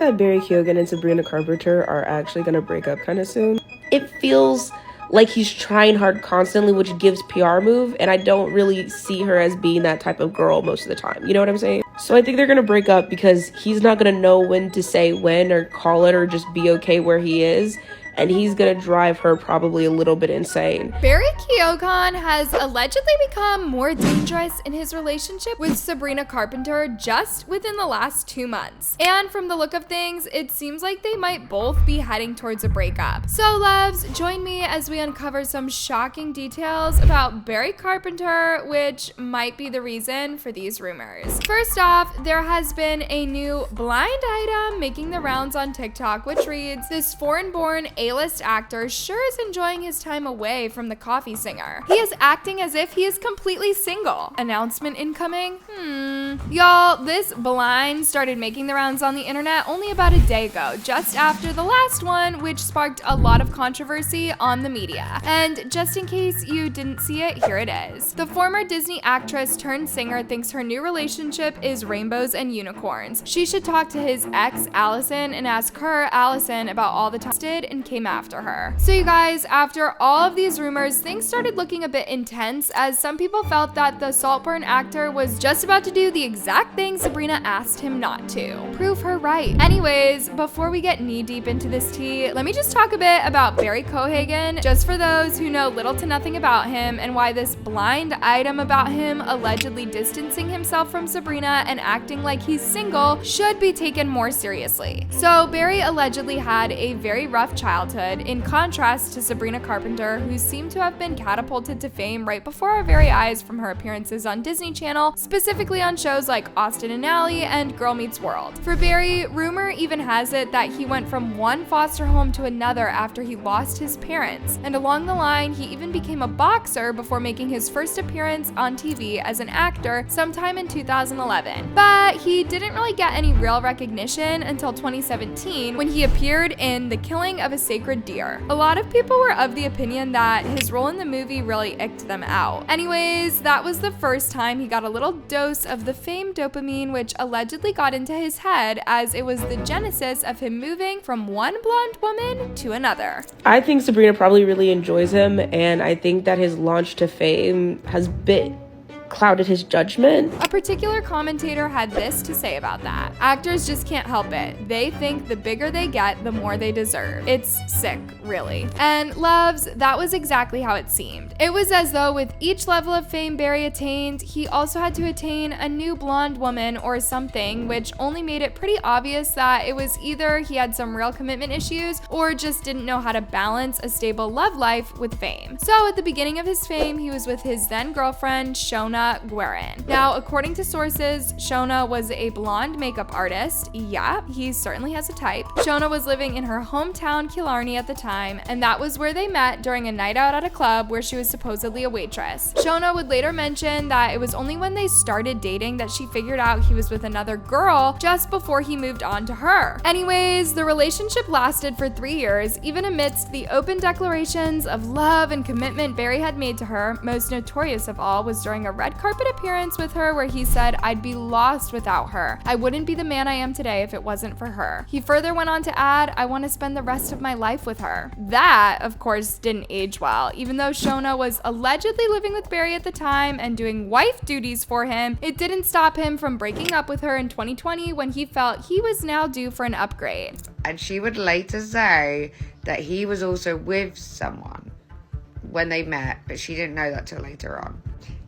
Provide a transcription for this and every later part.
that Barry Keoghan and Sabrina Carpenter are actually gonna break up kind of soon. It feels like he's trying hard constantly, which gives PR move, and I don't really see her as being that type of girl most of the time. You know what I'm saying? So I think they're gonna break up because he's not gonna know when to say when or call it or just be okay where he is. And he's gonna drive her probably a little bit insane. Barry Keoghan has allegedly become more dangerous in his relationship with Sabrina Carpenter just within the last 2 months. And from the look of things, it seems like they might both be heading towards a breakup. So loves, join me as we uncover some shocking details about Barry Carpenter, which might be the reason for these rumors. First off, there has been a new blind item making the rounds on TikTok, which reads, "This foreign-born A-list actor sure is enjoying his time away from the coffee singer. He is acting as if he is completely single. Announcement incoming? Y'all, this blind started making the rounds on the internet only about a day ago, just after the last one, which sparked a lot of controversy on the media. And just in case you didn't see it, here it is. The former Disney actress turned singer thinks her new relationship is rainbows and unicorns. She should talk to his ex, Allison, and ask her, Allison, about all the time did and came after her. So you guys, after all of these rumors, things started looking a bit intense as some people felt that the Saltburn actor was just about to do the exact thing Sabrina asked him not to. Prove her right. Anyways, before we get knee deep into this tea, let me just talk a bit about Barry Keoghan, just for those who know little to nothing about him and why this blind item about him allegedly distancing himself from Sabrina and acting like he's single should be taken more seriously. So Barry allegedly had a very rough childhood, in contrast to Sabrina Carpenter, who seemed to have been catapulted to fame right before our very eyes from her appearances on Disney Channel, specifically on shows like Austin and Ally and Girl Meets World. For Barry, rumor even has it that he went from one foster home to another after he lost his parents, and along the line, he even became a boxer before making his first appearance on TV as an actor sometime in 2011. But he didn't really get any real recognition until 2017 when he appeared in The Killing of a Sacred Deer. A lot of people were of the opinion that his role in the movie really icked them out. Anyways, that was the first time he got a little dose of the fame dopamine, which allegedly got into his head, as it was the genesis of him moving from one blonde woman to another. I think Sabrina probably really enjoys him, and I think that his launch to fame has clouded his judgment. A particular commentator had this to say about that. Actors just can't help it. They think the bigger they get, the more they deserve. It's sick, really. And loves, that was exactly how it seemed. It was as though with each level of fame Barry attained, he also had to attain a new blonde woman or something, which only made it pretty obvious that it was either he had some real commitment issues or just didn't know how to balance a stable love life with fame. So at the beginning of his fame, he was with his then girlfriend, Shona Guerin. Now, according to sources, Shona was a blonde makeup artist. Yeah, he certainly has a type. Shona was living in her hometown, Killarney, at the time, and that was where they met during a night out at a club where she was supposedly a waitress. Shona would later mention that it was only when they started dating that she figured out he was with another girl just before he moved on to her. Anyways, the relationship lasted for 3 years, even amidst the open declarations of love and commitment Barry had made to her. Most notorious of all was during a red carpet appearance with her where he said, "I'd be lost without her. I wouldn't be the man I am today if it wasn't for her." He further went on to add, "I want to spend the rest of my life with her." That, of course, didn't age well. Even though Shona was allegedly living with Barry at the time and doing wife duties for him, it didn't stop him from breaking up with her in 2020 when he felt he was now due for an upgrade. And she would later say that he was also with someone when they met, but she didn't know that till later on.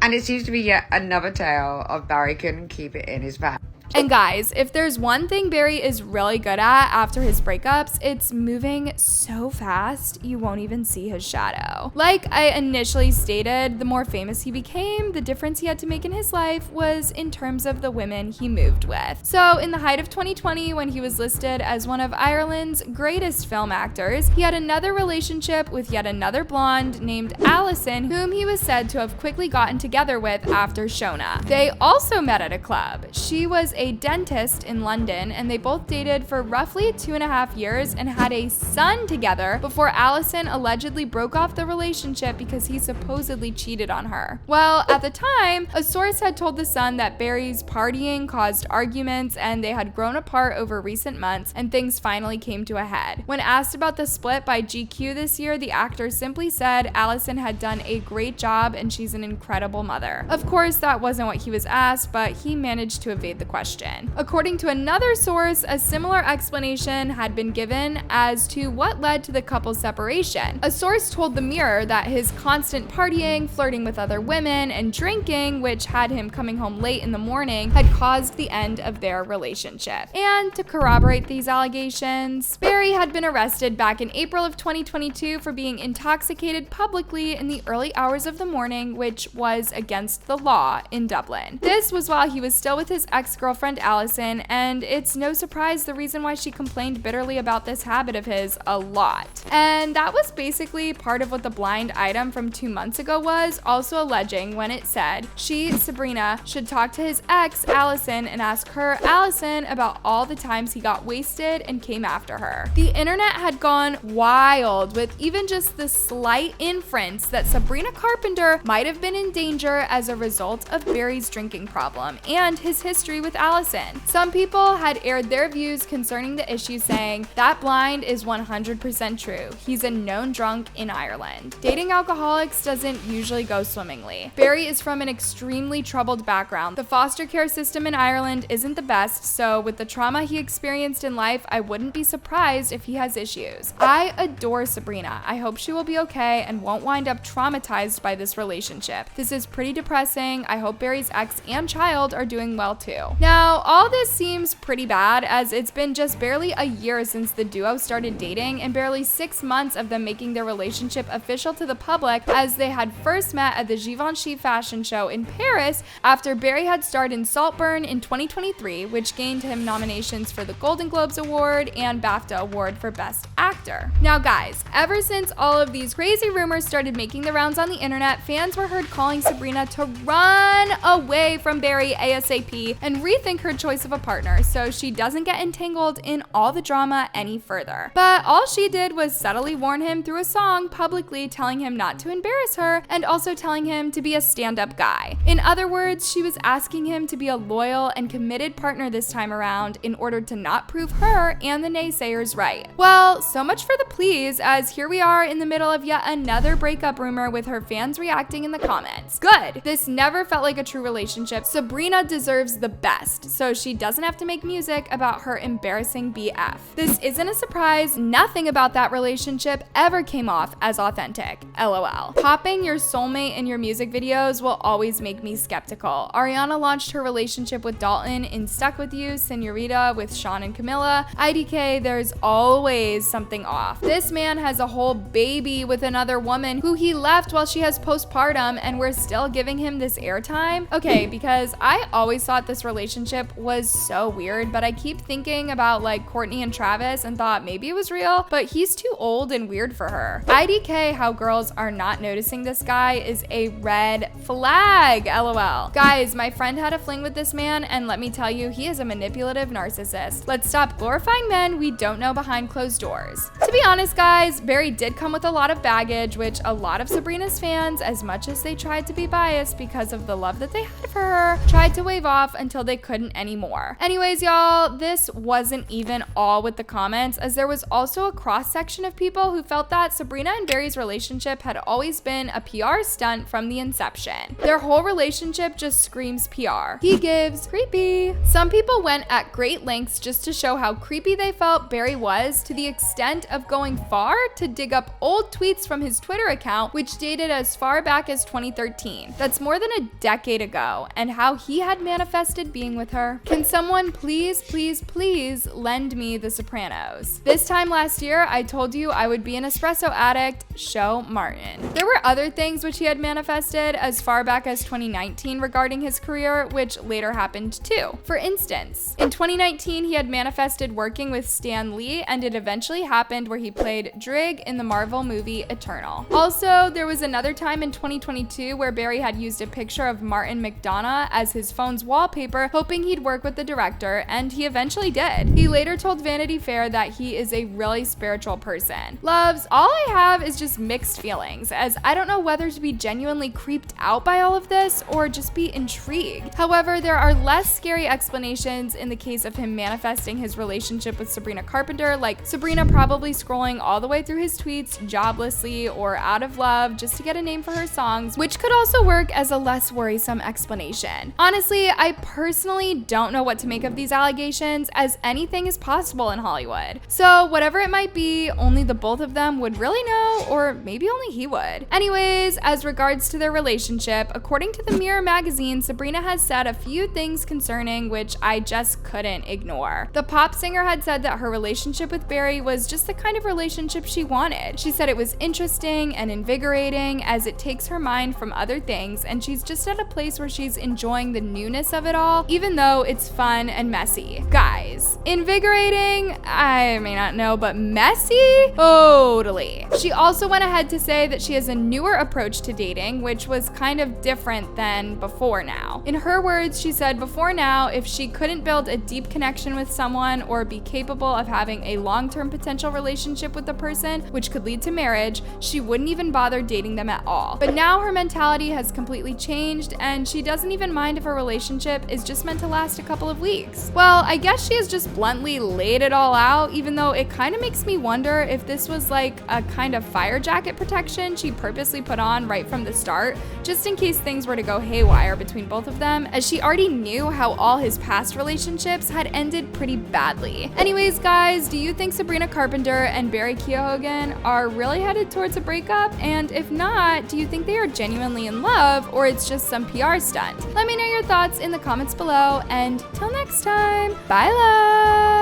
And it seems to be yet another tale of Barry couldn't keep it in his pants. And guys, if there's one thing Barry is really good at after his breakups, it's moving so fast you won't even see his shadow. Like I initially stated, the more famous he became, the difference he had to make in his life was in terms of the women he moved with. So in the height of 2020, when he was listed as one of Ireland's greatest film actors, he had another relationship with yet another blonde named Allison, whom he was said to have quickly gotten together with after Shona. They also met at a club. She was a dentist in London, and they both dated for roughly 2.5 years and had a son together before Allison allegedly broke off the relationship because he supposedly cheated on her. Well, at the time, a source had told The Sun that Barry's partying caused arguments and they had grown apart over recent months, and things finally came to a head. When asked about the split by GQ this year, the actor simply said Allison had done a great job and she's an incredible mother. Of course, that wasn't what he was asked, but he managed to evade the question. According to another source, a similar explanation had been given as to what led to the couple's separation. A source told The Mirror that his constant partying, flirting with other women, and drinking, which had him coming home late in the morning, had caused the end of their relationship. And to corroborate these allegations, Barry had been arrested back in April of 2022 for being intoxicated publicly in the early hours of the morning, which was against the law in Dublin. This was while he was still with his ex-girlfriend Allison, and it's no surprise the reason why she complained bitterly about this habit of his a lot. And that was basically part of what the blind item from 2 months ago was also alleging when it said she, Sabrina, should talk to his ex, Allison, and ask her, Allison, about all the times he got wasted and came after her. The internet had gone wild with even just the slight inference that Sabrina Carpenter might have been in danger as a result of Barry's drinking problem and his history with Allison. Some people had aired their views concerning the issue, saying that blind is 100% true. He's a known drunk in Ireland. Dating alcoholics doesn't usually go swimmingly. Barry is from an extremely troubled background. The foster care system in Ireland isn't the best, so with the trauma he experienced in life, I wouldn't be surprised if he has issues. I adore Sabrina. I hope she will be okay and won't wind up traumatized by this relationship. This is pretty depressing. I hope Barry's ex and child are doing well too. Now, all this seems pretty bad as it's been just barely a year since the duo started dating and barely 6 months of them making their relationship official to the public, as they had first met at the Givenchy fashion show in Paris after Barry had starred in Saltburn in 2023, which gained him nominations for the Golden Globes Award and BAFTA Award for Best Actor. Now guys, ever since all of these crazy rumors started making the rounds on the internet, fans were heard calling Sabrina to run away from Barry ASAP and rethink her choice of a partner so she doesn't get entangled in all the drama any further. But all she did was subtly warn him through a song, publicly telling him not to embarrass her and also telling him to be a stand-up guy. In other words, she was asking him to be a loyal and committed partner this time around in order to not prove her and the naysayers right. Well, so much for the pleas, as here we are in the middle of yet another breakup rumor with her fans reacting in the comments. Good! This never felt like a true relationship. Sabrina deserves the best, so she doesn't have to make music about her embarrassing BF. This isn't a surprise. Nothing about that relationship ever came off as authentic. LOL. Popping your soulmate in your music videos will always make me skeptical. Ariana launched her relationship with Dalton in Stuck With You, Senorita with Sean and Camilla. IDK, there's always something off. This man has a whole baby with another woman who he left while she has postpartum, and we're still giving him this airtime? Okay, because I always thought this relationship was so weird, but I keep thinking about like Courtney and Travis and thought maybe it was real, but he's too old and weird for her. IDK, how girls are not noticing this guy is a red flag, LOL. Guys, my friend had a fling with this man, and let me tell you, he is a manipulative narcissist. Let's stop glorifying men we don't know behind closed doors. To be honest, guys, Barry did come with a lot of baggage, which a lot of Sabrina's fans, as much as they tried to be biased because of the love that they had for her, tried to wave off until they couldn't anymore. Anyways, y'all, this wasn't even all with the comments, as there was also a cross-section of people who felt that Sabrina and Barry's relationship had always been a PR stunt from the inception. Their whole relationship just screams PR. He gives creepy. Some people went at great lengths just to show how creepy they felt Barry was, to the extent of going far to dig up old tweets from his Twitter account, which dated as far back as 2013. That's more than a decade ago, and how he had manifested being with her. Can someone please, please, please lend me The Sopranos? This time last year, I told you I would be an espresso addict. Show Martin. There were other things which he had manifested as far back as 2019 regarding his career, which later happened too. For instance, in 2019, he had manifested working with Stan Lee, and it eventually happened where he played Drigg in the Marvel movie Eternal. Also, there was another time in 2022 where Barry had used a picture of Martin McDonough as his phone's wallpaper, hoping hoping he'd work with the director, and he eventually did. He later told Vanity Fair that he is a really spiritual person. Loves, all I have is just mixed feelings, as I don't know whether to be genuinely creeped out by all of this or just be intrigued. However, there are less scary explanations in the case of him manifesting his relationship with Sabrina Carpenter, like Sabrina probably scrolling all the way through his tweets joblessly or out of love just to get a name for her songs, which could also work as a less worrisome explanation. Honestly, I personally don't know what to make of these allegations, as anything is possible in Hollywood. So whatever it might be, only the both of them would really know, or maybe only he would. Anyways, as regards to their relationship, according to the Mirror magazine, Sabrina has said a few things concerning which I just couldn't ignore. The pop singer had said that her relationship with Barry was just the kind of relationship she wanted. She said it was interesting and invigorating as it takes her mind from other things, and she's just at a place where she's enjoying the newness of it all, even though it's fun and messy. Guys, invigorating? I may not know, but messy? Totally. She also went ahead to say that she has a newer approach to dating, which was kind of different than before now. In her words, she said before now, if she couldn't build a deep connection with someone or be capable of having a long-term potential relationship with the person, which could lead to marriage, she wouldn't even bother dating them at all. But now her mentality has completely changed, and she doesn't even mind if a relationship is just meant to last a couple of weeks. Well, I guess she has just bluntly laid it all out, even though it kind of makes me wonder if this was like a kind of fire jacket protection she purposely put on right from the start, just in case things were to go haywire between both of them, as she already knew how all his past relationships had ended pretty badly. Anyways, guys, do you think Sabrina Carpenter and Barry Keoghan are really headed towards a breakup? And if not, do you think they are genuinely in love, or it's just some PR stunt? Let me know your thoughts in the comments below, and till next time, bye love!